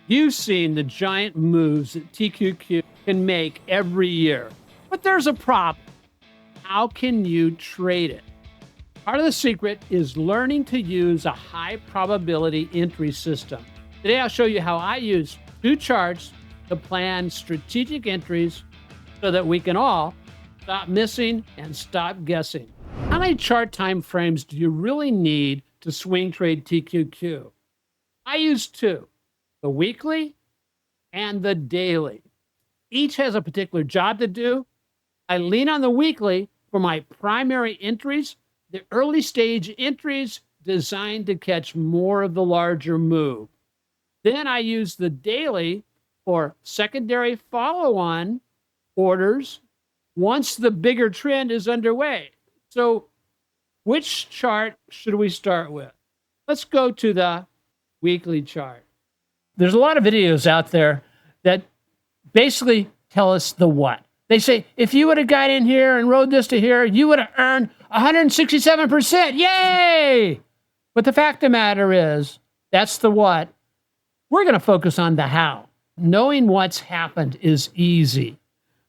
You've seen the giant moves that TQQ can make every year, but there's a problem. How can you trade it? Part of the secret is learning to use a high probability entry system. Today, I'll show you how I use two charts to plan strategic entries so that we can all stop missing and stop guessing. How many chart time frames do you really need to swing trade TQQ? I use two, the weekly and the daily. Each has a particular job to do. I lean on the weekly for my primary entries, the early stage entries designed to catch more of the larger move. Then I use the daily for secondary follow-on orders once the bigger trend is underway. So which chart should we start with? Let's go to the weekly chart. There's a lot of videos out there that basically tell us the what. They say, if you would have got in here and rode this to here, you would have earned 167%. Yay! But the fact of the matter is, that's the what. We're going to focus on the how. Knowing what's happened is easy.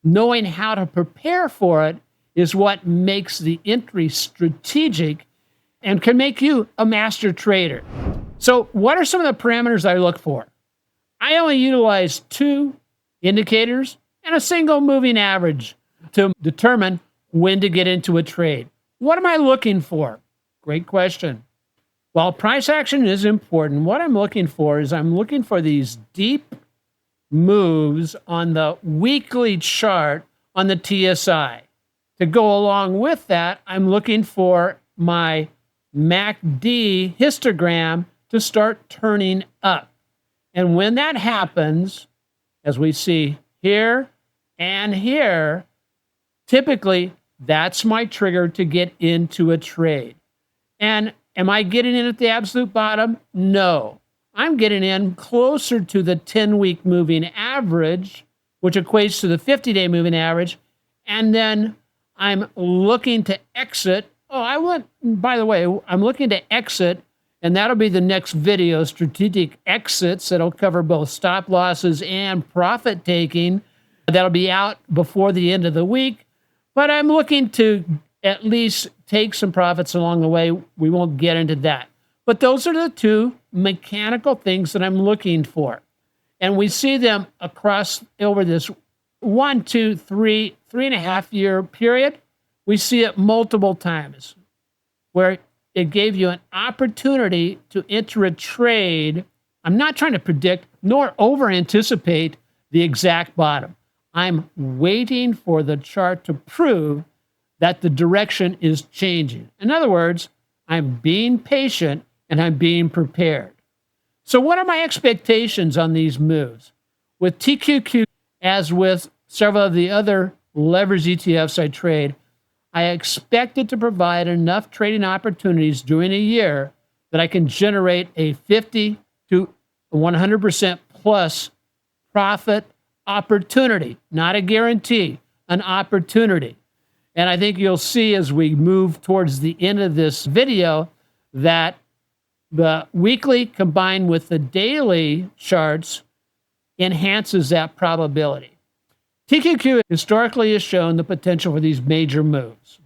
Knowing how to prepare for it is what makes the entry strategic and can make you a master trader. So what are some of the parameters I look for? I only utilize two indicators and a single moving average to determine when to get into a trade. What am I looking for? Great question. While price action is important, what I'm looking for is I'm looking for these deep moves on the weekly chart on the TSI. To go along with that, I'm looking for my MACD histogram to start turning up. And when that happens, as we see here and here, typically that's my trigger to get into a trade. And am I getting in at the absolute bottom? No. I'm getting in closer to the 10-week moving average, which equates to the 50-day moving average. And then I'm looking to exit. By the way, I'm looking to exit, and that'll be the next video, strategic exits. That'll cover both stop losses and profit taking. That'll be out before the end of the week. But I'm looking to at least take some profits along the way. We won't get into that. But those are the two mechanical things that I'm looking for. And we see them across over this 1, 2, 3, 3.5 year period. We see it multiple times where it gave you an opportunity to enter a trade. I'm not trying to predict nor over-anticipate the exact bottom. I'm waiting for the chart to prove that the direction is changing. In other words, I'm being patient and I'm being prepared. So what are my expectations on these moves? With TQQ, as with several of the other leverage ETFs I trade, I expect it to provide enough trading opportunities during a year that I can generate a 50 to 100% plus profit opportunity, not a guarantee, an opportunity. And I think you'll see as we move towards the end of this video that the weekly combined with the daily charts enhances that probability. TQQ historically has shown the potential for these major moves.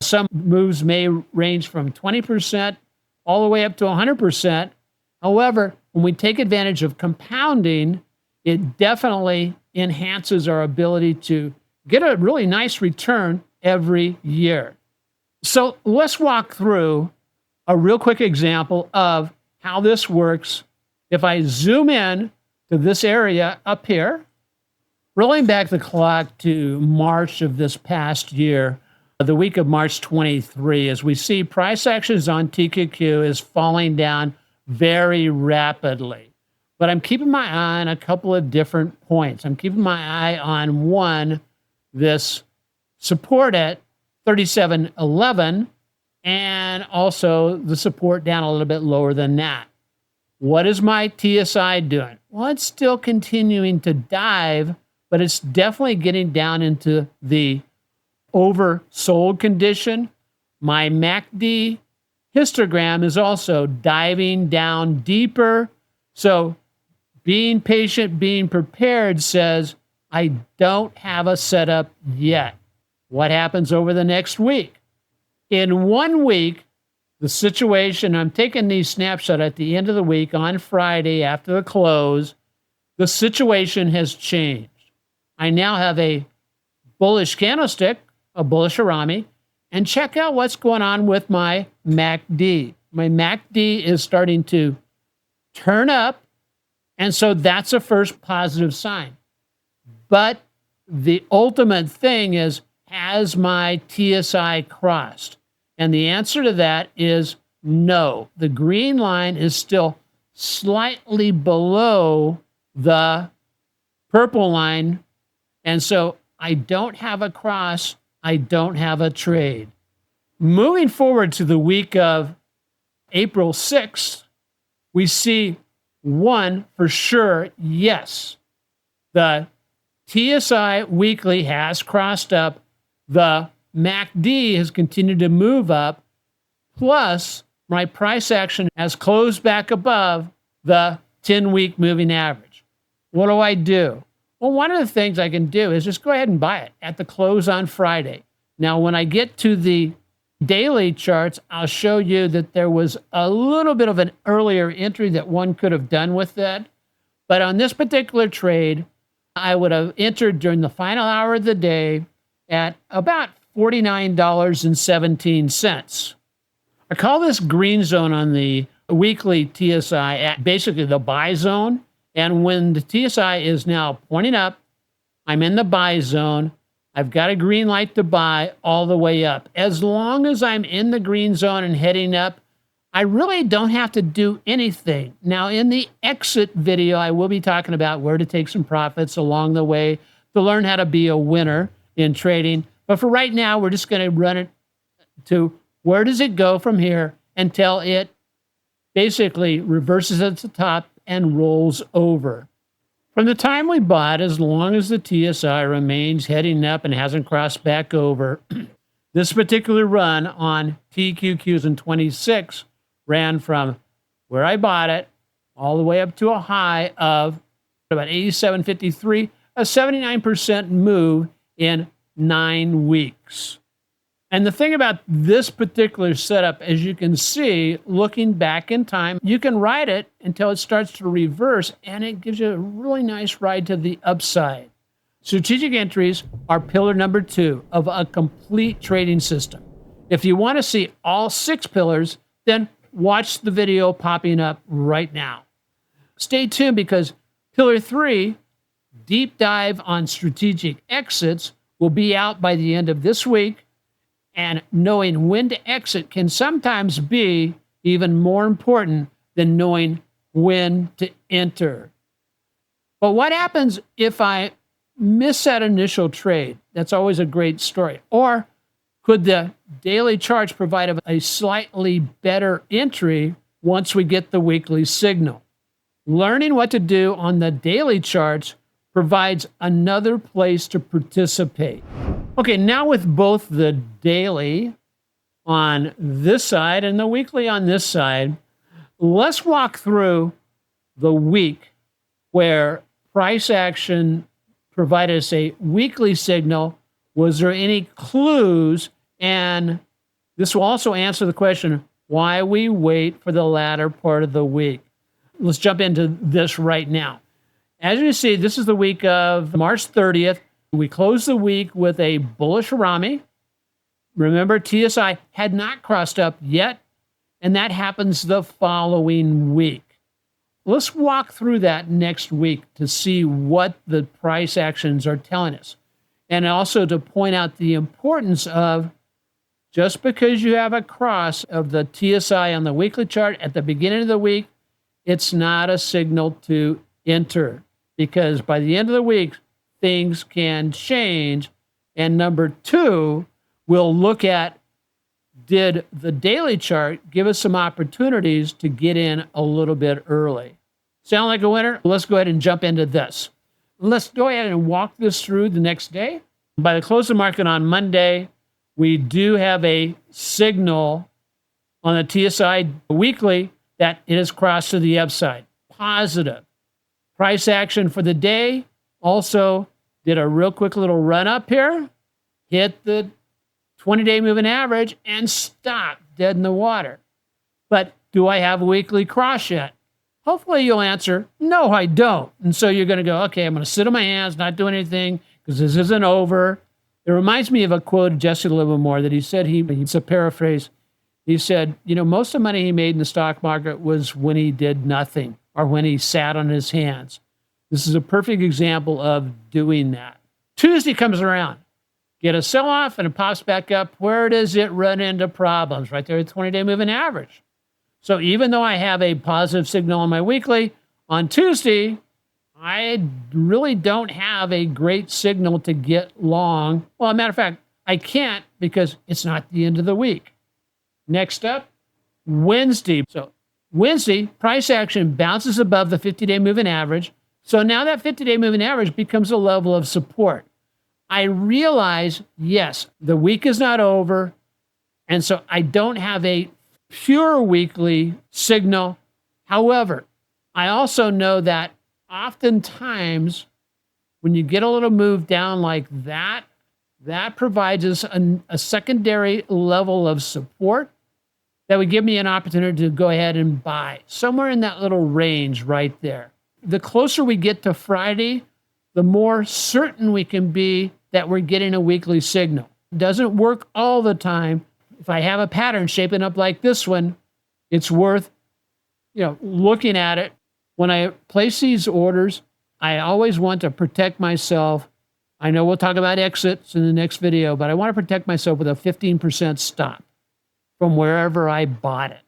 Some moves may range from 20% all the way up to 100%. However, when we take advantage of compounding, it definitely enhances our ability to get a really nice return every year. So let's walk through a real quick example of how this works. If I zoom in to this area up here, rolling back the clock to March of this past year, the week of March 23, as we see price actions on TQQ is falling down very rapidly. But I'm keeping my eye on a couple of different points. I'm keeping my eye on one, this support at 37.11, and also the support down a little bit lower than that. What is my TSI doing? Well, it's still continuing to dive, but it's definitely getting down into the oversold condition. My MACD histogram is also diving down deeper. So Being patient, being prepared says, I don't have a setup yet. What happens over the next week? In 1 week, the situation, I'm taking these snapshots at the end of the week on Friday after the close, the situation has changed. I now have a bullish candlestick, a bullish Arami, and check out what's going on with my MACD. My MACD is starting to turn up, and so that's a first positive sign. But the ultimate thing is, has my TSI crossed? And the answer to that is no. The green line is still slightly below the purple line. And so I don't have a cross. I don't have a trade. Moving forward to the week of April 6th, we see one for sure, yes, the TSI weekly has crossed up. The MACD has continued to move up. Plus, my price action has closed back above the 10-week moving average. What do I do? Well, one of the things I can do is just go ahead and buy it at the close on Friday. Now, when I get to the daily charts, I'll show you that there was a little bit of an earlier entry that one could have done with that. But on this particular trade, I would have entered during the final hour of the day at about $49.17. I call this green zone on the weekly TSI at basically the buy zone. And when the TSI is now pointing up, I'm in the buy zone. I've got a green light to buy all the way up. As long as I'm in the green zone and heading up, I really don't have to do anything. Now, in the exit video, I will be talking about where to take some profits along the way to learn how to be a winner in trading. But for right now, we're just going to run it to where does it go from here until it basically reverses at the top and rolls over. From the time we bought, as long as the TSI remains heading up and hasn't crossed back over, this particular run on TQQs in 26 ran from where I bought it all the way up to a high of about 87.53, a 79% move in 9 weeks. And the thing about this particular setup, as you can see, looking back in time, you can ride it until it starts to reverse, and it gives you a really nice ride to the upside. Strategic entries are pillar number 2 of a complete trading system. If you want to see all 6 pillars, then watch the video popping up right now. Stay tuned because pillar 3, deep dive on strategic exits, will be out by the end of this week. And knowing when to exit can sometimes be even more important than knowing when to enter. But what happens if I miss that initial trade? That's always a great story. Or could the daily charts provide a slightly better entry once we get the weekly signal? Learning what to do on the daily charts provides another place to participate. Okay, now with both the daily on this side and the weekly on this side, let's walk through the week where price action provided us a weekly signal. Was there any clues? And this will also answer the question, why we wait for the latter part of the week. Let's jump into this right now. As you see, this is the week of March 30th. We closed the week with a bullish Arami. Remember, TSI had not crossed up yet, and that happens the following week. Let's walk through that next week to see what the price actions are telling us. And also to point out the importance of just because you have a cross of the TSI on the weekly chart at the beginning of the week, it's not a signal to enter, because by the end of the week, things can change. And number 2, we'll look at, did the daily chart give us some opportunities to get in a little bit early? Sound like a winner? Let's go ahead and jump into this. Let's go ahead and walk this through the next day. By the close of market on Monday, we do have a signal on the TSI weekly that it has crossed to the upside. Positive. Price action for the day also did a real quick little run up here, hit the 20-day moving average, and stopped dead in the water. But do I have a weekly cross yet? Hopefully you'll answer, no, I don't. And so you're going to go, okay, I'm going to sit on my hands, not do anything, because this isn't over. It reminds me of a quote of Jesse Livermore that he said, it's a paraphrase. He said, most of the money he made in the stock market was when he did nothing or when he sat on his hands. This is a perfect example of doing that. Tuesday comes around. Get a sell-off and it pops back up. Where does it run into problems? Right there at 20-day moving average. So even though I have a positive signal on my weekly, on Tuesday, I really don't have a great signal to get long. Well, as a matter of fact, I can't because it's not the end of the week. Next up, Wednesday. So Wednesday, price action bounces above the 50-day moving average. So now that 50-day moving average becomes a level of support. I realize, yes, the week is not over. And so I don't have a pure weekly signal. However, I also know that oftentimes when you get a little move down like that, that provides us a secondary level of support that would give me an opportunity to go ahead and buy somewhere in that little range right there. The closer we get to Friday, the more certain we can be that we're getting a weekly signal. It doesn't work all the time. If I have a pattern shaping up like this one, it's worth, looking at it. When I place these orders, I always want to protect myself. I know we'll talk about exits in the next video, but I want to protect myself with a 15% stop from wherever I bought it.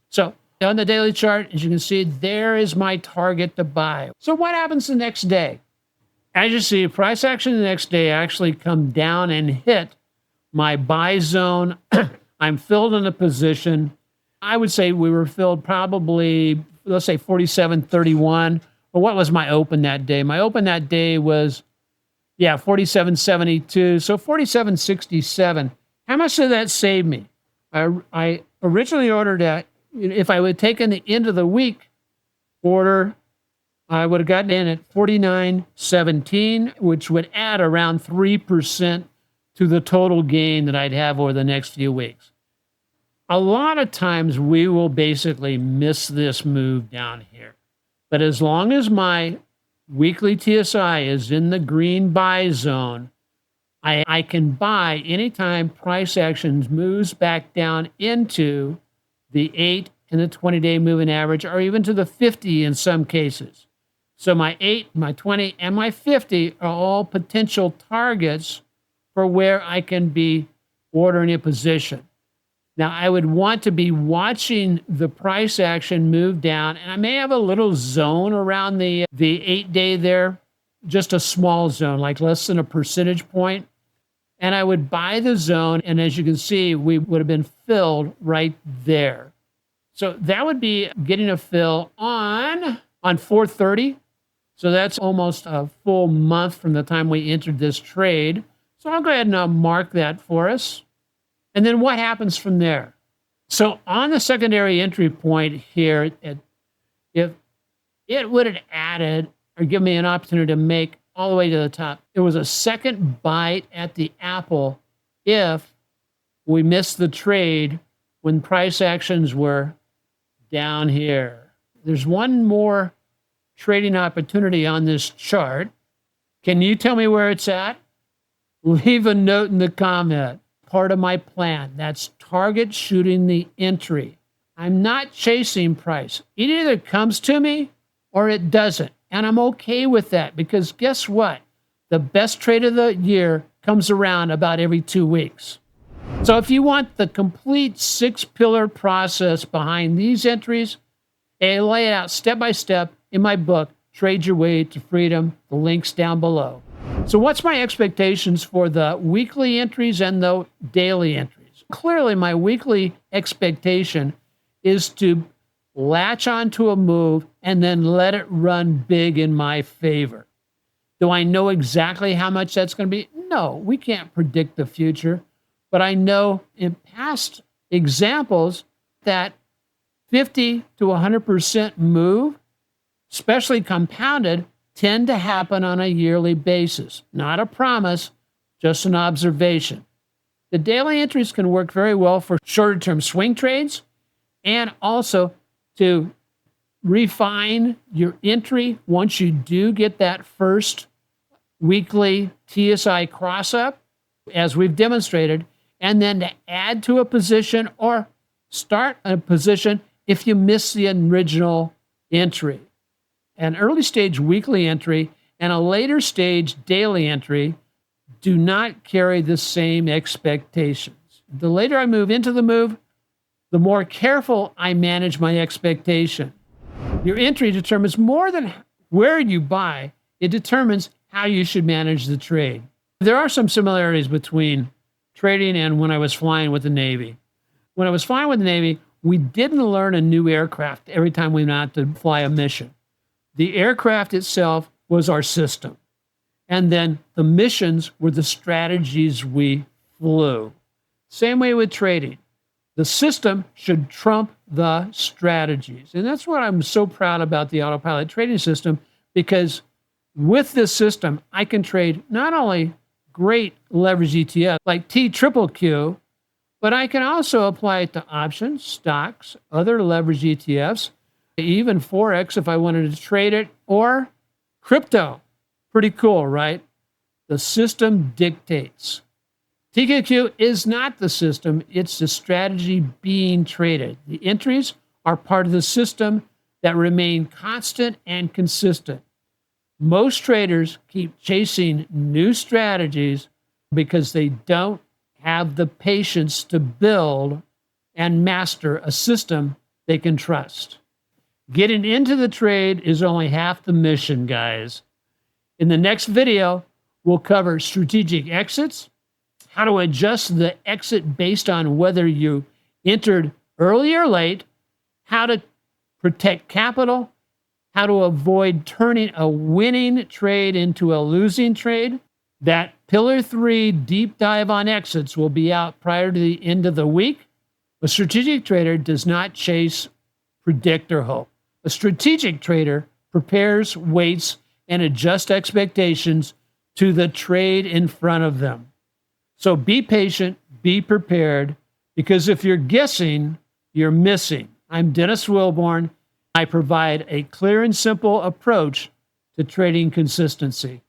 So on the daily chart, as you can see, there is my target to buy. So what happens the next day? As you see, price action the next day actually come down and hit my buy zone. I'm filled in a position. I would say we were filled probably, let's say 47.31. But what was my open that day? My open that day was, 47.72. So 47.67. How much did that save me? I originally ordered at, if I would have taken the end of the week order, I would have gotten in at 49.17, which would add around 3% to the total gain that I'd have over the next few weeks. A lot of times we will basically miss this move down here. But as long as my weekly TSI is in the green buy zone, I can buy anytime price actions moves back down into the 8 and the 20-day moving average, or even to the 50 in some cases. So my 8, my 20, and my 50 are all potential targets for where I can be ordering a position. Now, I would want to be watching the price action move down, and I may have a little zone around the 8-day there, just a small zone, like less than a percentage point. And I would buy the zone, and as you can see, we would have been filled right there. So that would be getting a fill on 4/30. So that's almost a full month from the time we entered this trade. So I'll go ahead and mark that for us. And then what happens from there? So on the secondary entry point here, if it would have added or given me an opportunity to make all the way to the top, it was a second bite at the apple if we missed the trade when price actions were down here. There's one more trading opportunity on this chart. Can you tell me where it's at? Leave a note in the comment. Part of my plan. That's target shooting the entry. I'm not chasing price. It either comes to me or it doesn't. And I'm okay with that because guess what? The best trade of the year comes around about every 2 weeks. So if you want the complete 6-pillar process behind these entries, I lay it out step by step in my book, Trade Your Way to Freedom. The link's down below. So what's my expectations for the weekly entries and the daily entries? Clearly, my weekly expectation is to latch onto a move and then let it run big in my favor. Do I know exactly how much that's going to be? No, we can't predict the future. But I know in past examples that 50 to 100% move especially compounded, tend to happen on a yearly basis. Not a promise, just an observation. The daily entries can work very well for shorter term swing trades and also to refine your entry once you do get that first weekly TSI cross up, as we've demonstrated, and then to add to a position or start a position if you miss the original entry. An early stage weekly entry and a later stage daily entry do not carry the same expectations. The later I move into the move, the more careful I manage my expectation. Your entry determines more than where you buy, it determines how you should manage the trade. There are some similarities between trading and when I was flying with the Navy. When I was flying with the Navy, we didn't learn a new aircraft every time we went out to fly a mission. The aircraft itself was our system. And then the missions were the strategies we flew. Same way with trading. The system should trump the strategies. And that's what I'm so proud about the AutoPilot trading system, because with this system, I can trade not only great leverage ETFs like TQQQ, but I can also apply it to options, stocks, other leverage ETFs, even Forex if I wanted to trade it, or crypto. Pretty cool, right? The system dictates. TQQQ is not the system, it's the strategy being traded. The entries are part of the system that remain constant and consistent. Most traders keep chasing new strategies because they don't have the patience to build and master a system they can trust. Getting into the trade is only half the mission, guys. In the next video, we'll cover strategic exits, how to adjust the exit based on whether you entered early or late, how to protect capital, how to avoid turning a winning trade into a losing trade. That Pillar 3 deep dive on exits will be out prior to the end of the week. A strategic trader does not chase, predict, or hope. A strategic trader prepares, waits, and adjusts expectations to the trade in front of them. So be patient, be prepared, because if you're guessing, you're missing. I'm Dennis Wilborn. I provide a clear and simple approach to trading consistency.